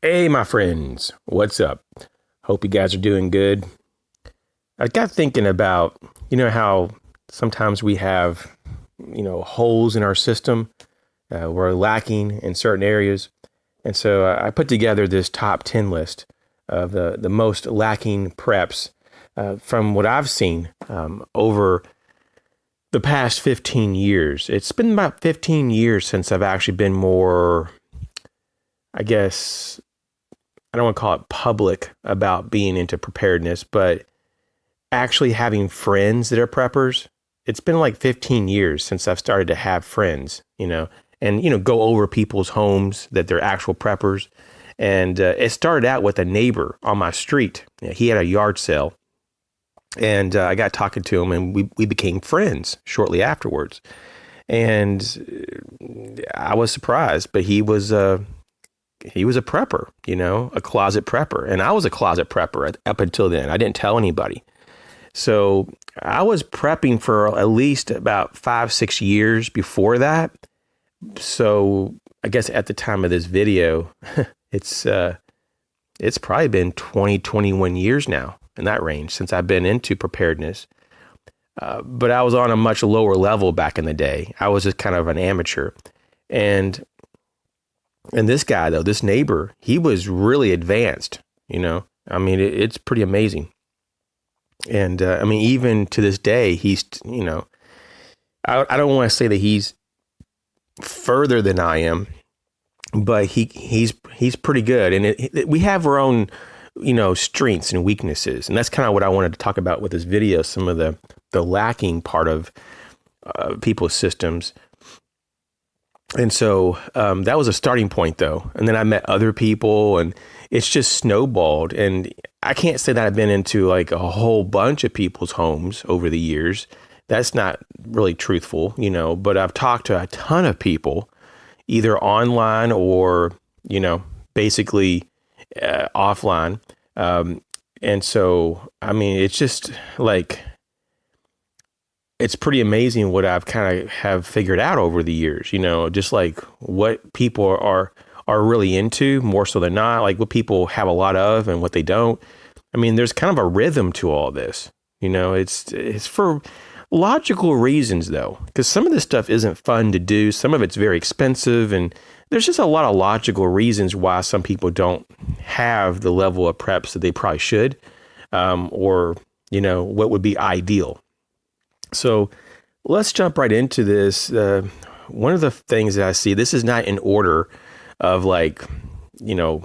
Hey, my friends, what's up? Hope you guys are doing good. I got thinking about, how sometimes we have, holes in our system. We're lacking in certain areas. And so I put together this top 10 list of the most lacking preps from what I've seen over the past 15 years. It's been about 15 years since I've actually been more, I guess, I don't want to call it public about being into preparedness, but actually having friends that are preppers. It's been like 15 years since I've started to have friends, and, go over people's homes that they're actual preppers. And it started out with a neighbor on my street. He had a yard sale, and I got talking to him, and we became friends shortly afterwards. And I was surprised, but he was a prepper, a closet prepper. And I was a closet prepper up until then. I didn't tell anybody. So I was prepping for at least about 5-6 years before that. So I guess at the time of this video, it's probably been 21 years now in that range since I've been into preparedness. But I was on a much lower level back in the day. I was just kind of an amateur. And this guy, though, this neighbor, he was really advanced, I mean, it's pretty amazing. And I mean, even to this day, he's, I don't want to say that he's further than I am, but he's pretty good. And we have our own, strengths and weaknesses. And that's kind of what I wanted to talk about with this video, some of the lacking part of people's systems. And so that was a starting point, though. And then I met other people, and it's just snowballed. And I can't say that I've been into like a whole bunch of people's homes over the years. That's not really truthful, but I've talked to a ton of people, either online or, basically offline. And so, I mean, it's just like, it's pretty amazing what I've kind of have figured out over the years, just like what people are really into more so than not, like what people have a lot of and what they don't. I mean, there's kind of a rhythm to all this, it's for logical reasons, though, because some of this stuff isn't fun to do. Some of it's very expensive, and there's just a lot of logical reasons why some people don't have the level of preps that they probably should, or, what would be ideal. So let's jump right into this. One of the things that I see, this is not in order of like, the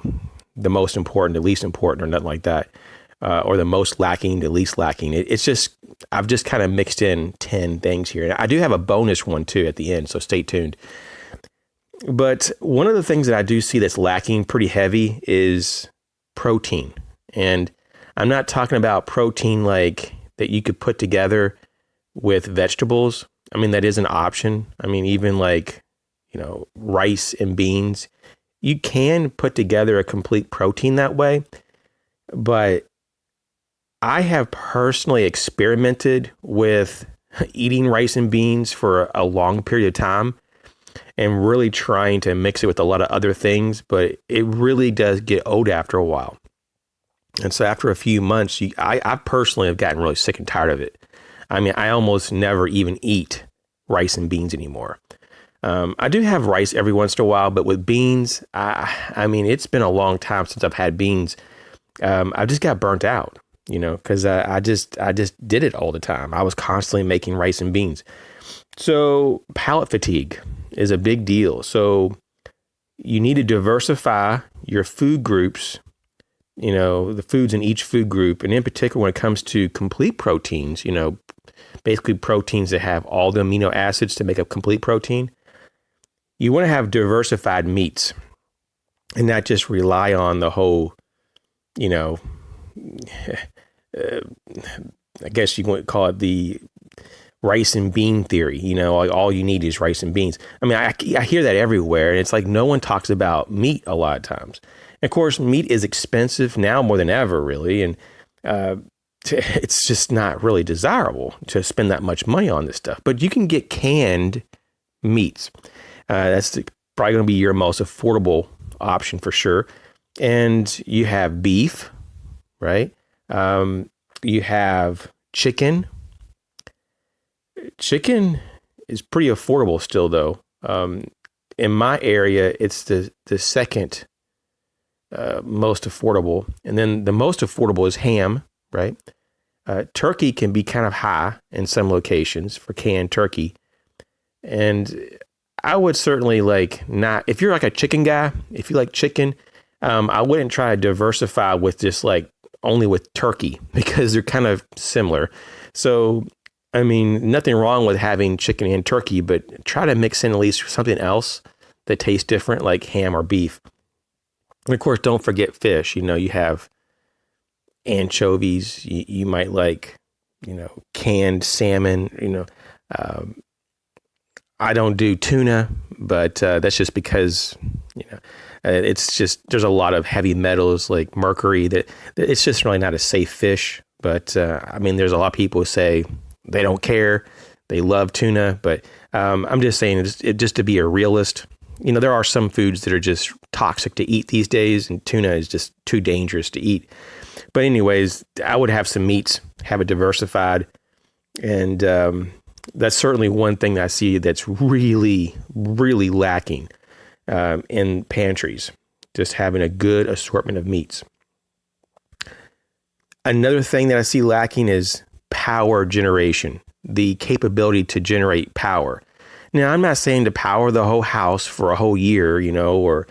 most important, the least important, or nothing like that, or the most lacking, the least lacking. It's just, I've just kind of mixed in 10 things here. And I do have a bonus one too at the end, so stay tuned. But one of the things that I do see that's lacking pretty heavy is protein. And I'm not talking about protein like that you could put together with vegetables. I mean, that is an option. I mean, even like, rice and beans, you can put together a complete protein that way. But I have personally experimented with eating rice and beans for a long period of time and really trying to mix it with a lot of other things, but it really does get old after a while. And so after a few months, I personally have gotten really sick and tired of it. I mean, I almost never even eat rice and beans anymore. I do have rice every once in a while, but with beans, I mean, it's been a long time since I've had beans. I just got burnt out, because I just did it all the time. I was constantly making rice and beans. So palate fatigue is a big deal. So you need to diversify your food groups, the foods in each food group. And in particular, when it comes to complete proteins, basically proteins that have all the amino acids to make a complete protein, you want to have diversified meats and not just rely on the whole, I guess you would call it the rice and bean theory, like all you need is rice and beans. I mean, I hear that everywhere, and it's like no one talks about meat a lot of times. And of course, meat is expensive now more than ever, really, and it's just not really desirable to spend that much money on this stuff. But you can get canned meats. That's probably going to be your most affordable option for sure. And you have beef, right? You have chicken. Chicken is pretty affordable still, though. In my area, it's the second most affordable. And then the most affordable is ham, right? Turkey can be kind of high in some locations for canned turkey. And I would certainly if you're like a chicken guy, if you like chicken, I wouldn't try to diversify with just only with turkey because they're kind of similar. So, I mean, nothing wrong with having chicken and turkey, but try to mix in at least something else that tastes different, like ham or beef. And of course, don't forget fish. You have anchovies. You might like, canned salmon. I don't do tuna, but that's just because, it's just, there's a lot of heavy metals like mercury that it's just really not a safe fish. But I mean, there's a lot of people who say they don't care. They love tuna, but I'm just saying just to be a realist, there are some foods that are just toxic to eat these days, and tuna is just too dangerous to eat. But anyways, I would have some meats, have it diversified. And that's certainly one thing that I see that's really, really lacking in pantries, just having a good assortment of meats. Another thing that I see lacking is power generation, the capability to generate power. Now, I'm not saying to power the whole house for a whole year, or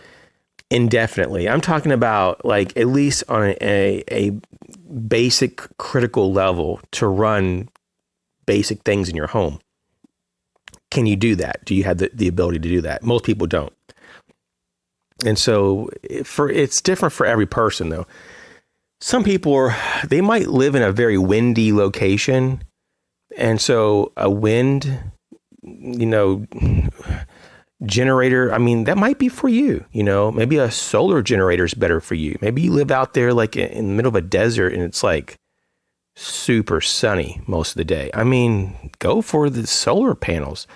indefinitely. I'm talking about at least on a basic critical level to run basic things in your home. Can you do that? Do you have the ability to do that? Most people don't. And so it's different for every person, though. Some people they might live in a very windy location. And so a wind, generator, I mean, that might be for you. Maybe a solar generator is better for you. Maybe you live out there in the middle of a desert and it's super sunny most of the day. I mean, go for the solar panels.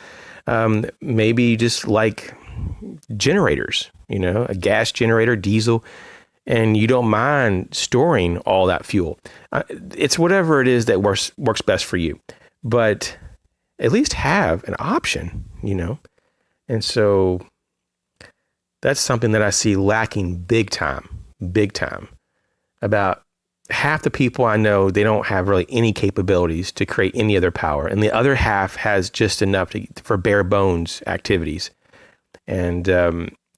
Maybe just generators, a gas generator, diesel, and you don't mind storing all that fuel. It's whatever it is that works best for you, but at least have an option, And so that's something that I see lacking big time. About half the people I know, they don't have really any capabilities to create any other power. And the other half has just enough for bare bones activities. And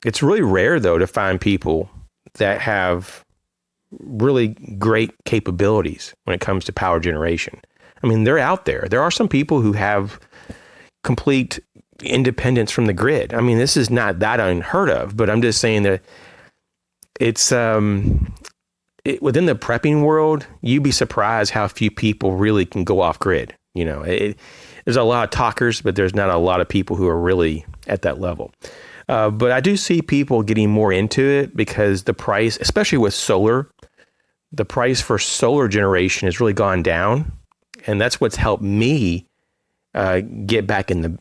it's really rare, though, to find people that have really great capabilities when it comes to power generation. I mean, they're out there. There are some people who have complete independence from the grid. I mean, this is not that unheard of, but I'm just saying that it's within the prepping world, you'd be surprised how few people really can go off grid. There's a lot of talkers, but there's not a lot of people who are really at that level. But I do see people getting more into it because the price, especially with solar, the price for solar generation has really gone down. And that's what's helped me get back in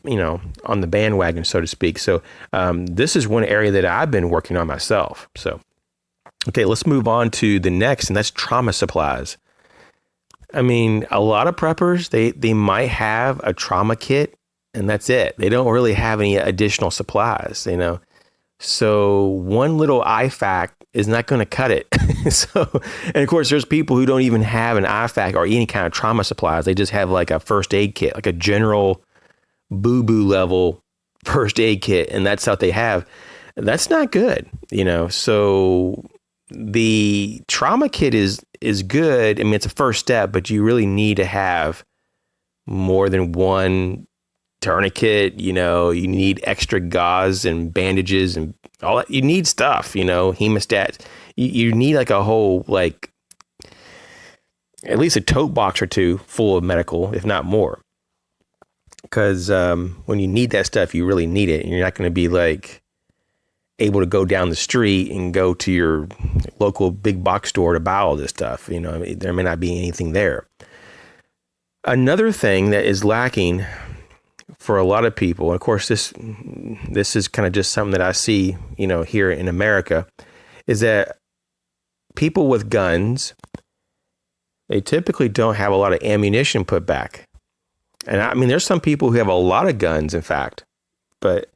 on the bandwagon, so to speak. So this is one area that I've been working on myself. So, okay, let's move on to the next, and that's trauma supplies. I mean, a lot of preppers, they might have a trauma kit, and that's it. They don't really have any additional supplies, So one little IFAC is not going to cut it. And of course, there's people who don't even have an IFAC or any kind of trauma supplies. They just have a first aid kit, a general boo-boo level first aid kit, and that's what they have. That's not good, So the trauma kit is good. I mean, it's a first step, but you really need to have more than one tourniquet. You need extra gauze and bandages and all that. You need stuff, hemostats. You need a whole, at least a tote box or two full of medical, if not more. Because when you need that stuff, you really need it. And you're not going to be able to go down the street and go to your local big box store to buy all this stuff. There may not be anything there. Another thing that is lacking for a lot of people, and of course, this is kind of just something that I see, here in America, is that people with guns, they typically don't have a lot of ammunition put back. And I mean, there's some people who have a lot of guns, in fact, but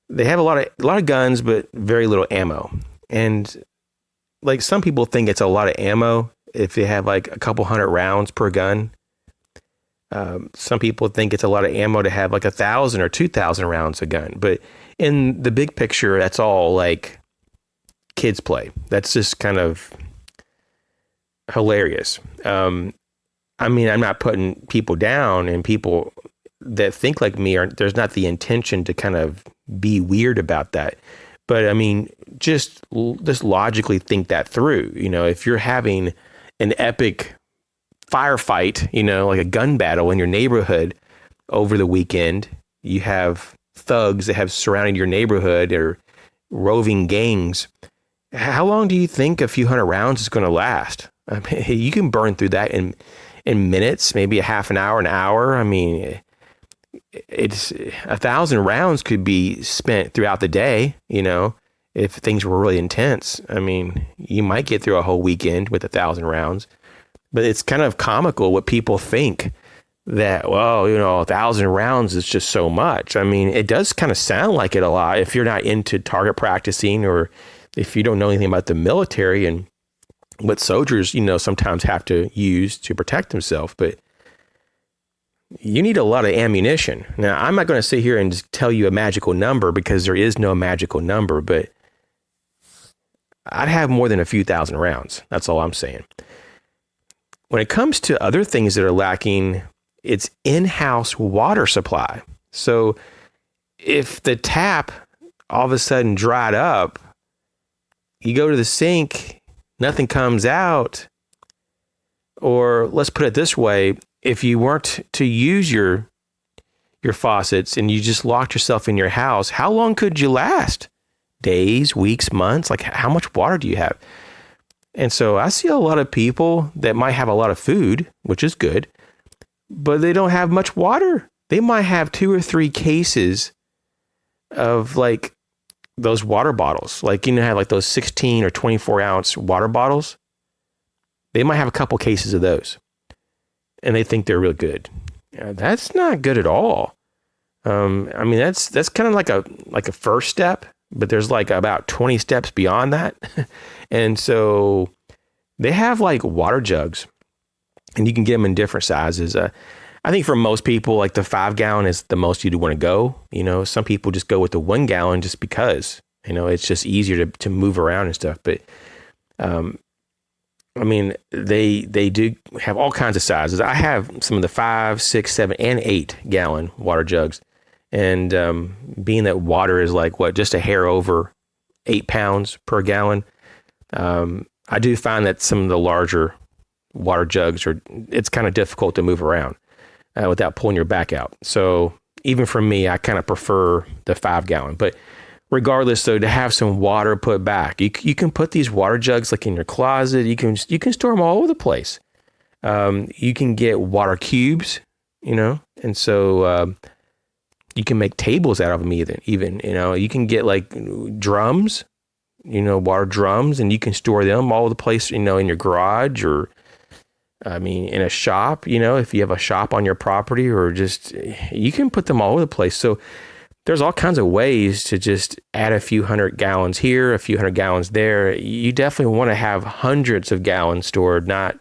they have a lot of guns, but very little ammo. And like some people think it's a lot of ammo if they have like a couple hundred rounds per gun. Some people think it's a lot of ammo to have like 1,000 or 2,000 rounds a gun. But in the big picture, that's all like kids play. That's just kind of hilarious. I mean, I'm not putting people down, and people that think like me there's not the intention to kind of be weird about that. But I mean, just logically think that through. You know, if you're having an epic firefight, you know, like a gun battle in your neighborhood over the weekend, you have thugs that have surrounded your neighborhood or roving gangs. How long do you think a few hundred rounds is going to last? I mean, you can burn through that in minutes, maybe a half an hour, an hour. I mean, it's 1,000 rounds could be spent throughout the day, you know, if things were really intense. I mean, you might get through a whole weekend with 1,000 rounds. But it's kind of comical what people think that, well, you know, 1,000 rounds is just so much. I mean, it does kind of sound like it a lot if you're not into target practicing, or if you don't know anything about the military and what soldiers, you know, sometimes have to use to protect themselves. But you need a lot of ammunition. Now, I'm not going to sit here and just tell you a magical number, because there is no magical number, but I'd have more than a few thousand rounds. That's all I'm saying. When it comes to other things that are lacking, it's in-house water supply. So if the tap all of a sudden dried up, you go to the sink, nothing comes out. Or let's put it this way, if you weren't to use your faucets and you just locked yourself in your house, how long could you last? Days, weeks, months? Like, how much water do you have? And so I see a lot of people that might have a lot of food, which is good, but they don't have much water. They might have 2 or 3 cases of like those water bottles, like, you know, have like those 16 or 24 ounce water bottles. They might have a couple cases of those, and they think they're real good. That's not good at all. I mean, that's kind of like a first step, but there's like about 20 steps beyond that. And so they have like water jugs, and you can get them in different sizes. I think for most people, like the 5 gallon is the most you'd want to go. You know, some people just go with the 1 gallon just because, you know, it's just easier to move around and stuff. But, I mean, they do have all kinds of sizes. I have some of the 5, 6, 7, and 8 gallon water jugs. And being that water is like, just a hair over 8 pounds per gallon, I do find that some of the larger water jugs it's kind of difficult to move around without pulling your back out. So even for me, I kind of prefer the 5 gallon. But regardless, though, to have some water put back, you can put these water jugs like in your closet. You can store them all over the place. You can get water cubes, you know, and so you can make tables out of them. Even you know, you can get like drums, you know, water drums, and you can store them all over the place, you know, in your garage, or I mean, in a shop, you know, if you have a shop on your property, or just, you can put them all over the place. So there's all kinds of ways to just add a few hundred gallons here, a few hundred gallons there. You definitely want to have hundreds of gallons stored, not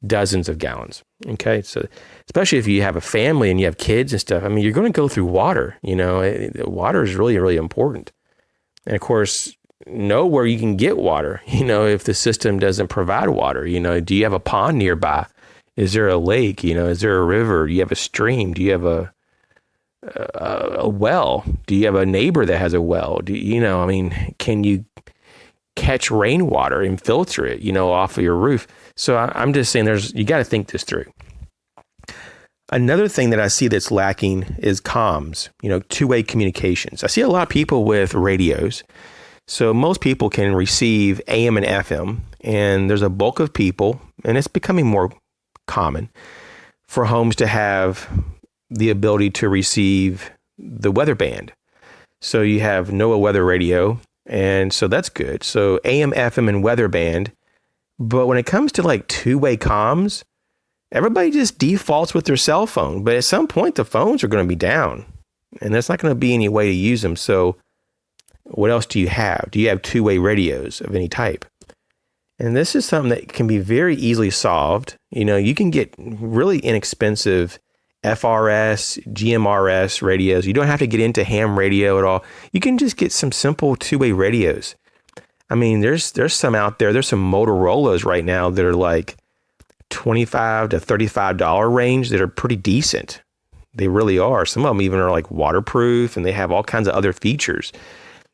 dozens of gallons. Okay. So especially if you have a family and you have kids and stuff, I mean, you're going to go through water, you know, water is really, really important. And of course, know where you can get water, you know, if the system doesn't provide water. You know, do you have a pond nearby? Is there a lake? You know, is there a river? Do you have a stream? Do you have a well? Do you have a neighbor that has a well? You know, I mean, can you catch rainwater and filter it, you know, off of your roof? So I'm just saying you got to think this through. Another thing that I see that's lacking is comms, you know, two-way communications. I see a lot of people with radios. So most people can receive AM and FM, and there's a bulk of people, and it's becoming more common for homes to have the ability to receive the weather band. So you have NOAA weather radio, And so that's good. So AM, FM, and weather band. But when it comes to like two-way comms, everybody just defaults with their cell phone. But at some point, the phones are going to be down, and there's not going to be any way to use them. So what else do you have? Do you have two-way radios of any type? And this is something that can be very easily solved. You know, you can get really inexpensive FRS, GMRS radios. You don't have to get into ham radio at all. You can just get some simple two-way radios. I mean, there's some out there. There's some Motorola's right now that are like $25 to $35 range that are pretty decent. They really are. Some of them even are like waterproof, and they have all kinds of other features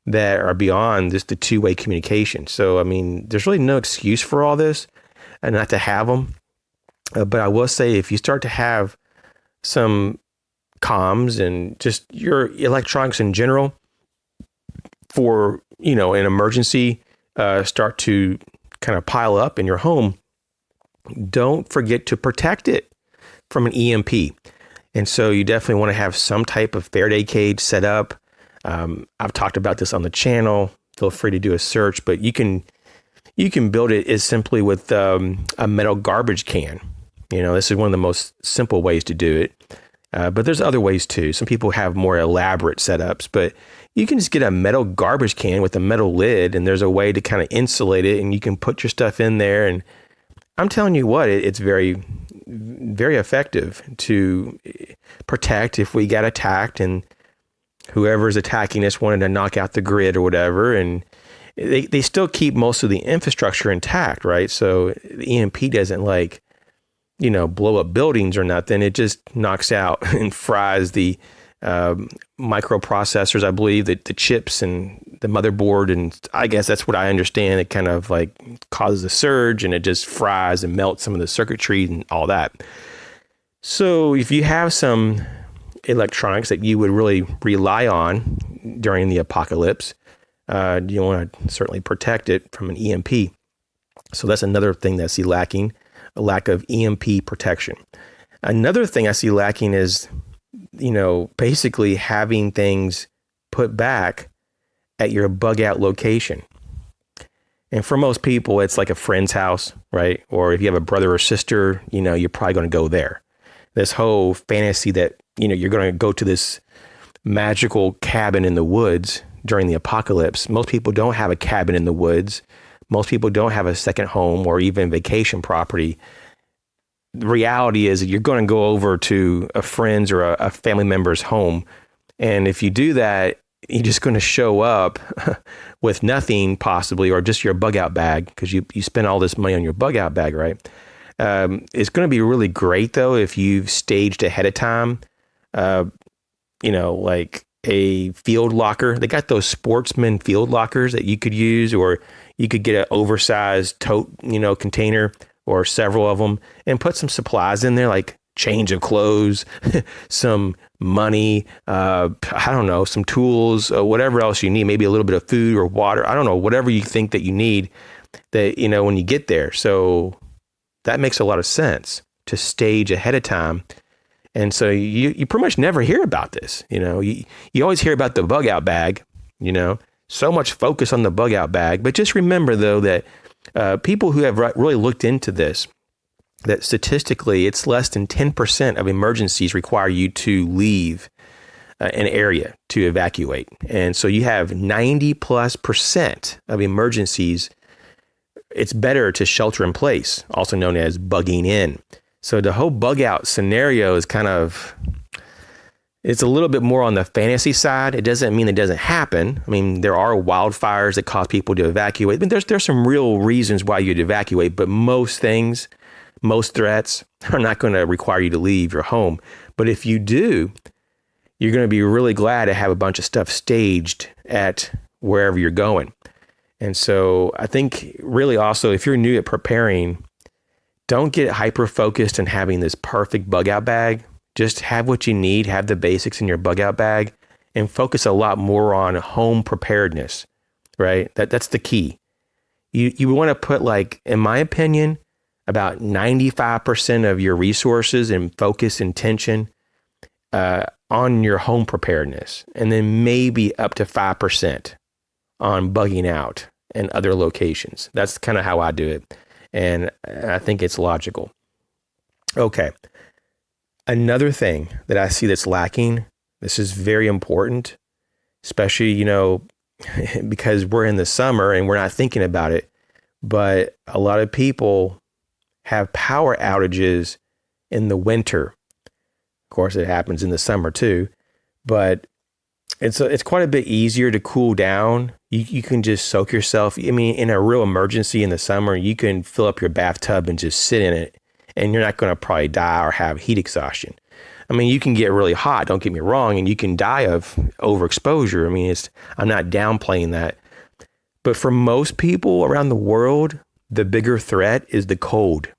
that are beyond just the two-way communication. So, I mean, there's really no excuse for all this and not to have them. But I will say, if you start to have some comms and just your electronics in general for, you know, an emergency, start to kind of pile up in your home, don't forget to protect it from an EMP. And so you definitely want to have some type of Faraday cage set up. I've talked about this on the channel. Feel free to do a search, but you can build it as simply with a metal garbage can. You know, this is one of the most simple ways to do it. But there's other ways too. Some people have more elaborate setups, but you can just get a metal garbage can with a metal lid, and there's a way to kind of insulate it, and you can put your stuff in there. And I'm telling you what, it's very, very effective to protect if we got attacked and whoever's attacking us wanted to knock out the grid or whatever. And they still keep most of the infrastructure intact, right? So the EMP doesn't like, you know, blow up buildings or nothing. It just knocks out and fries the microprocessors, I believe, the chips and the motherboard. And I guess that's what I understand. It kind of like causes a surge, and it just fries and melts some of the circuitry and all that. So if you have some electronics that you would really rely on during the apocalypse, you want to certainly protect it from an EMP. So that's another thing that I see lacking, a lack of EMP protection. Another thing I see lacking is, you know, basically having things put back at your bug out location. And for most people, it's like a friend's house, right? Or if you have a brother or sister, you know, you're probably going to go there. This whole fantasy that, you know, you're going to go to this magical cabin in the woods during the apocalypse. Most people don't have a cabin in the woods. Most people don't have a second home or even vacation property. The reality is that you're going to go over to a friend's or a family member's home. And if you do that, you're just going to show up with nothing possibly, or just your bug out bag, because you spend all this money on your bug out bag, right? It's going to be really great, though, if you've staged ahead of time, you know, like a field locker. They got those sportsman field lockers that you could use, or you could get an oversized tote, you know, container or several of them, and put some supplies in there, like change of clothes, some money, I don't know, some tools, whatever else you need, maybe a little bit of food or water. I don't know, whatever you think that you need that, you know, when you get there. So that makes a lot of sense to stage ahead of time. And so you pretty much never hear about this. You know, you always hear about the bug out bag, you know, so much focus on the bug out bag. But just remember, though, that people who have really looked into this, that statistically it's less than 10% of emergencies require you to leave an area to evacuate. And so you have 90+% of emergencies. It's better to shelter in place, also known as bugging in. So the whole bug out scenario is kind of, it's a little bit more on the fantasy side. It doesn't mean it doesn't happen. I mean, there are wildfires that cause people to evacuate. But there's some real reasons why you'd evacuate. But most things, most threats are not going to require you to leave your home. But if you do, you're going to be really glad to have a bunch of stuff staged at wherever you're going. And so I think really also, if you're new at preparing, don't get hyper focused on having this perfect bug out bag. Just have what you need, have the basics in your bug out bag, and focus a lot more on home preparedness, right? That's the key. You want to put, like, in my opinion, about 95% of your resources and focus and tension on your home preparedness, and then maybe up to 5% on bugging out and other locations. That's kind of how I do it. And I think it's logical. Okay. Another thing that I see that's lacking, this is very important, especially, because we're in the summer and we're not thinking about it, but a lot of people have power outages in the winter. Of course, it happens in the summer too, but it's quite a bit easier to cool down. You can just soak yourself. I mean, in a real emergency in the summer, you can fill up your bathtub and just sit in it, and you're not going to probably die or have heat exhaustion. I mean, you can get really hot, don't get me wrong, and you can die of overexposure. I mean, I'm not downplaying that. But for most people around the world, the bigger threat is the cold.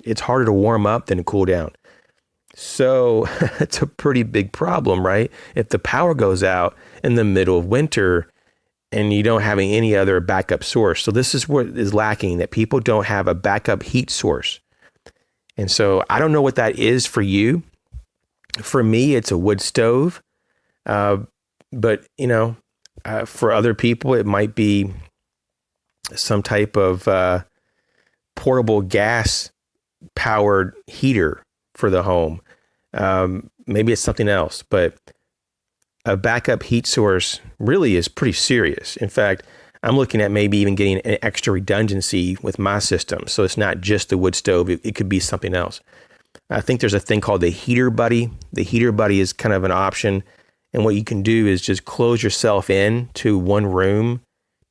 It's harder to warm up than to cool down. So it's a pretty big problem, right? If the power goes out in the middle of winter and you don't have any other backup source. So this is what is lacking, that people don't have a backup heat source. And so I don't know what that is for you. For me, it's a wood stove. But, for other people, it might be some type of portable gas powered heater for the home. Maybe it's something else, but a backup heat source really is pretty serious. In fact, I'm looking at maybe even getting an extra redundancy with my system. So it's not just the wood stove. It could be something else. I think there's a thing called the Heater Buddy. The Heater Buddy is kind of an option. And what you can do is just close yourself in to one room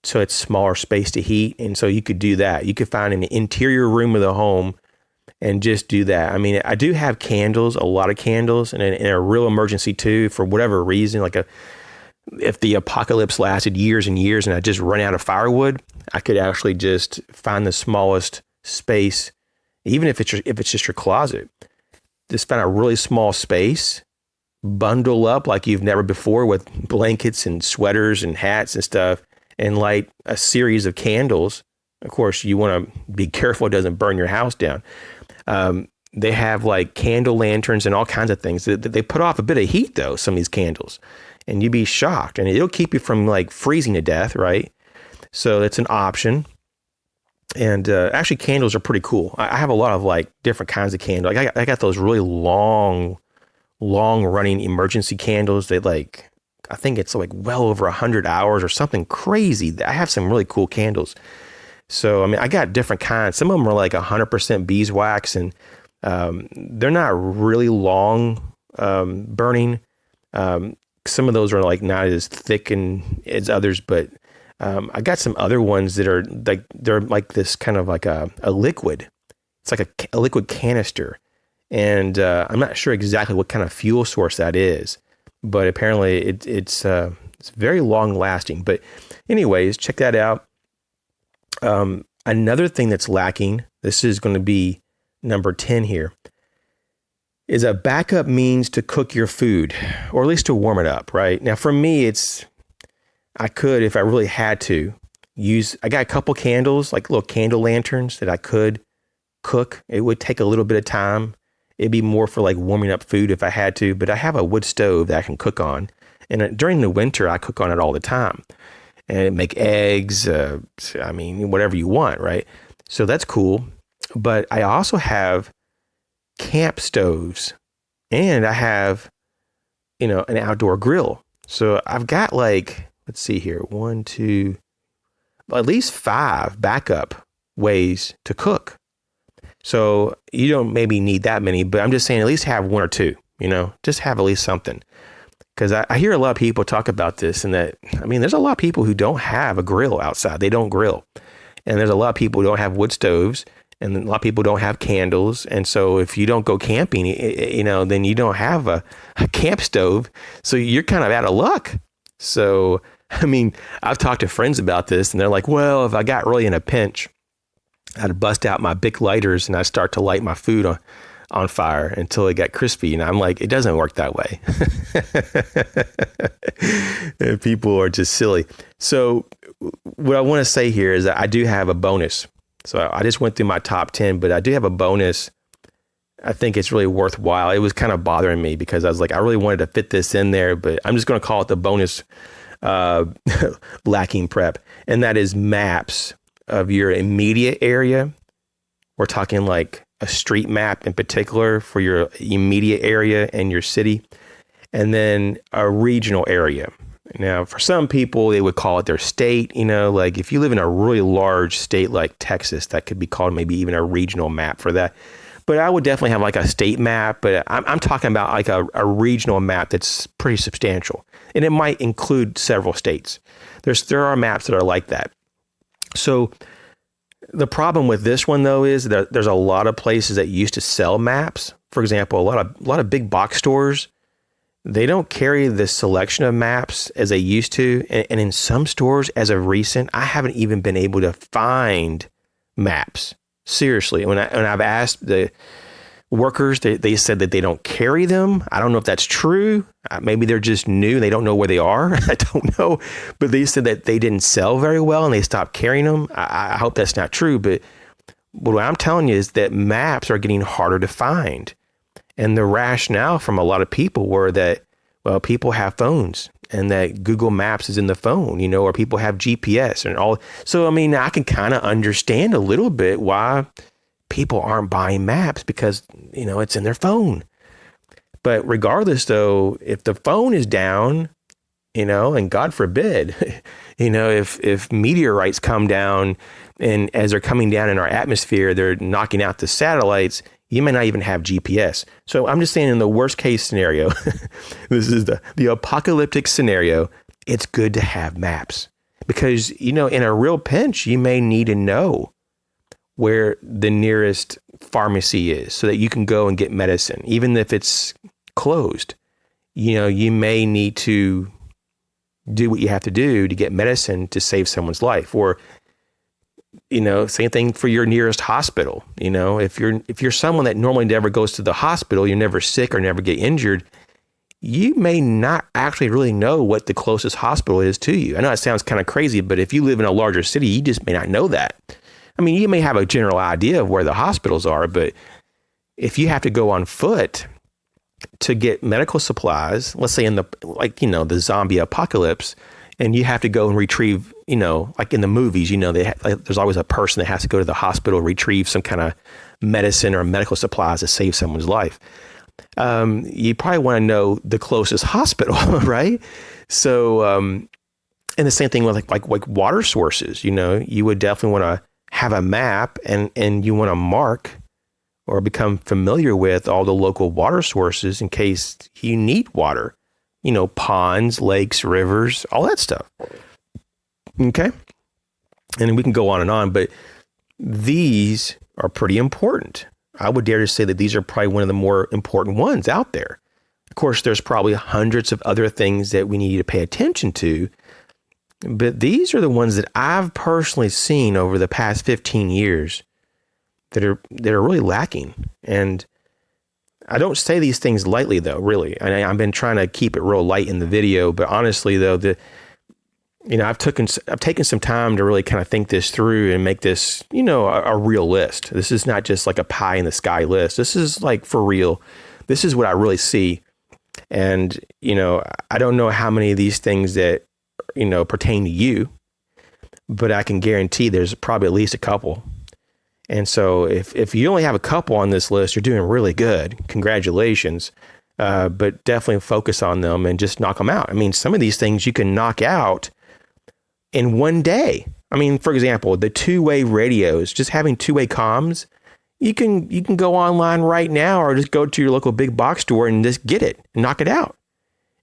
so it's smaller space to heat. And so you could do that. You could find an interior room of the home and just do that. I mean, I do have candles, a lot of candles, and in a real emergency too, for whatever reason, if the apocalypse lasted years and years and I just run out of firewood, I could actually just find the smallest space, even if it's just your closet. Just find a really small space, bundle up like you've never before with blankets and sweaters and hats and stuff, and light a series of candles. Of course, you want to be careful it doesn't burn your house down. They have like candle lanterns and all kinds of things. They put off a bit of heat though, some of these candles, and you'd be shocked, and it'll keep you from like freezing to death, right? So that's an option. And actually candles are pretty cool. I have a lot of like different kinds of candles. I got those really long running emergency candles. I think it's like well over 100 hours or something crazy. I have some really cool candles. So, I mean, I got different kinds. Some of them are like 100% beeswax, and they're not really long burning. Some of those are like not as thick as others, but I got some other ones that are like, they're like this kind of like a liquid. It's like a liquid canister. And I'm not sure exactly what kind of fuel source that is, but apparently it's very long lasting. But anyways, check that out. Another thing that's lacking, this is going to be number 10 here, is a backup means to cook your food, or at least to warm it up, right? Now, for me, I could, if I really had to, I got a couple candles, like little candle lanterns that I could cook. It would take a little bit of time. It'd be more for like warming up food if I had to, but I have a wood stove that I can cook on. And during the winter, I cook on it all the time. And make eggs, whatever you want, right? So that's cool. But I also have camp stoves, and I have, an outdoor grill. So I've got like, let's see here, 1, 2, at least 5 backup ways to cook. So you don't maybe need that many, but I'm just saying at least have 1 or 2, just have at least something. Because I hear a lot of people talk about this, and there's a lot of people who don't have a grill outside. They don't grill. And there's a lot of people who don't have wood stoves, and a lot of people don't have candles. And so if you don't go camping, then you don't have a camp stove. So you're kind of out of luck. So, I've talked to friends about this, and they're like, well, if I got really in a pinch, I'd bust out my Bic lighters and I'd start to light my food on fire until it got crispy. And I'm like, it doesn't work that way. People are just silly. So what I want to say here is that I do have a bonus. So I just went through my top 10, but I do have a bonus. I think it's really worthwhile. It was kind of bothering me because I was like, I really wanted to fit this in there, but I'm just going to call it the bonus uh, lacking prep, and that is maps of your immediate area. We're talking like a street map in particular for your immediate area and your city, and then a regional area. Now, for some people, they would call it their state. Like if you live in a really large state like Texas, that could be called maybe even a regional map for that. But I would definitely have like a state map, but I'm talking about like a regional map that's pretty substantial. And it might include several states. There are maps that are like that. So the problem with this one, though, is that there's a lot of places that used to sell maps. For example, a lot of big box stores, they don't carry the selection of maps as they used to. And in some stores, as of recent, I haven't even been able to find maps. Seriously, when I've asked the workers, they said that they don't carry them. I don't know if that's true. Maybe they're just new. They don't know where they are. I don't know. But they said that they didn't sell very well and they stopped carrying them. I hope that's not true. But what I'm telling you is that maps are getting harder to find. And the rationale from a lot of people were that, well, people have phones and that Google Maps is in the phone, or people have GPS and all. So, I mean, I can kind of understand a little bit why people aren't buying maps because, it's in their phone. But regardless, though, if the phone is down, and God forbid, if meteorites come down and as they're coming down in our atmosphere, they're knocking out the satellites, you may not even have GPS. So I'm just saying in the worst case scenario, this is the apocalyptic scenario, it's good to have maps because, in a real pinch, you may need to know where the nearest pharmacy is so that you can go and get medicine, even if it's closed. You may need to do what you have to do to get medicine to save someone's life, or same thing for your nearest hospital. If you're someone that normally never goes to the hospital, you're never sick or never get injured, you may not actually really know what the closest hospital is to you. I know it sounds kind of crazy, but if you live in a larger city, you just may not know that. I mean, you may have a general idea of where the hospitals are, but if you have to go on foot to get medical supplies, let's say in the zombie apocalypse, and you have to go and retrieve, like in the movies, there's always a person that has to go to the hospital, retrieve some kind of medicine or medical supplies to save someone's life. You probably want to know the closest hospital, right? So, and the same thing with like water sources, you would definitely want to have a map and you want to mark or become familiar with all the local water sources in case you need water. Ponds, lakes, rivers, all that stuff. Okay. And we can go on, but these are pretty important. I would dare to say that these are probably one of the more important ones out there. Of course, there's probably hundreds of other things that we need to pay attention to, but these are the ones that I've personally seen over the past 15 years that are really lacking. And I don't say these things lightly, though, really. I've been trying to keep it real light in the video, but honestly, though, I've taken some time to really kind of think this through and make this, a real list. This is not just like a pie in the sky list. This is like for real. This is what I really see. And, I don't know how many of these things that, pertain to you, but I can guarantee there's probably at least a couple. And so if you only have a couple on this list, you're doing really good. Congratulations. But definitely focus on them and just knock them out. I mean, some of these things you can knock out in one day. I mean, for example, the two-way radios, just having two-way comms, you can go online right now or just go to your local big box store and just get it and knock it out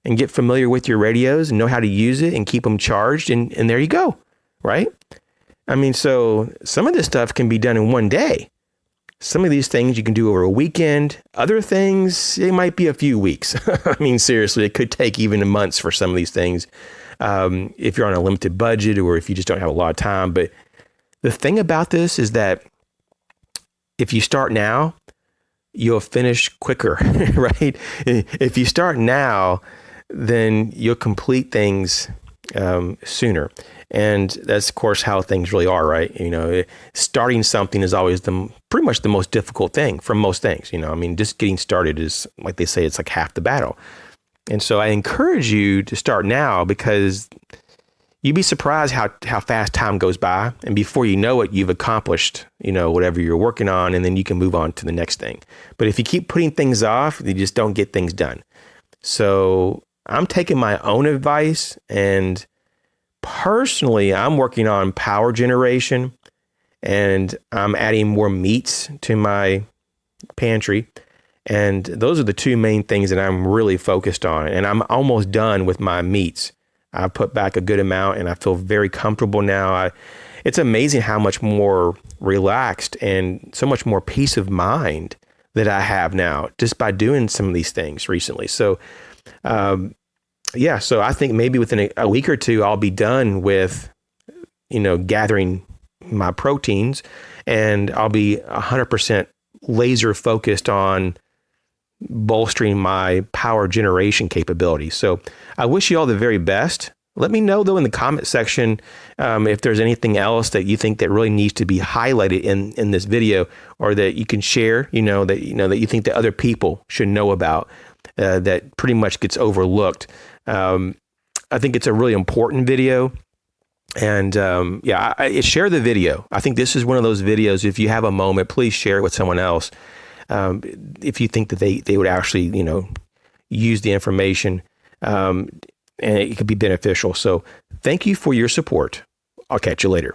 and get familiar with your radios and know how to use it and keep them charged. And there you go. Right. I mean, so some of this stuff can be done in one day. Some of these things you can do over a weekend. Other things, it might be a few weeks. I mean, seriously, it could take even months for some of these things if you're on a limited budget or if you just don't have a lot of time. But the thing about this is that if you start now, you'll finish quicker, right? If you start now, then you'll complete things sooner. And that's, of course, how things really are, right? Starting something is always pretty much the most difficult thing for most things. I mean, just getting started is, like they say, it's like half the battle. And so I encourage you to start now, because you'd be surprised how fast time goes by. And before you know it, you've accomplished, whatever you're working on, and then you can move on to the next thing. But if you keep putting things off, you just don't get things done. So I'm taking my own advice, and personally, I'm working on power generation, and I'm adding more meats to my pantry. And those are the two main things that I'm really focused on. And I'm almost done with my meats. I put back a good amount, and I feel very comfortable now. It's amazing how much more relaxed and so much more peace of mind that I have now just by doing some of these things recently. So, so I think maybe within a week or two, I'll be done with, gathering my proteins, and I'll be 100% laser focused on bolstering my power generation capability. So I wish you all the very best. Let me know, though, in the comment section if there's anything else that you think that really needs to be highlighted in this video, or that you can share, that you think that other people should know about, that pretty much gets overlooked. I think it's a really important video. And share the video. I think this is one of those videos, if you have a moment, please share it with someone else. If you think that they would actually, use the information, and it could be beneficial. So thank you for your support. I'll catch you later.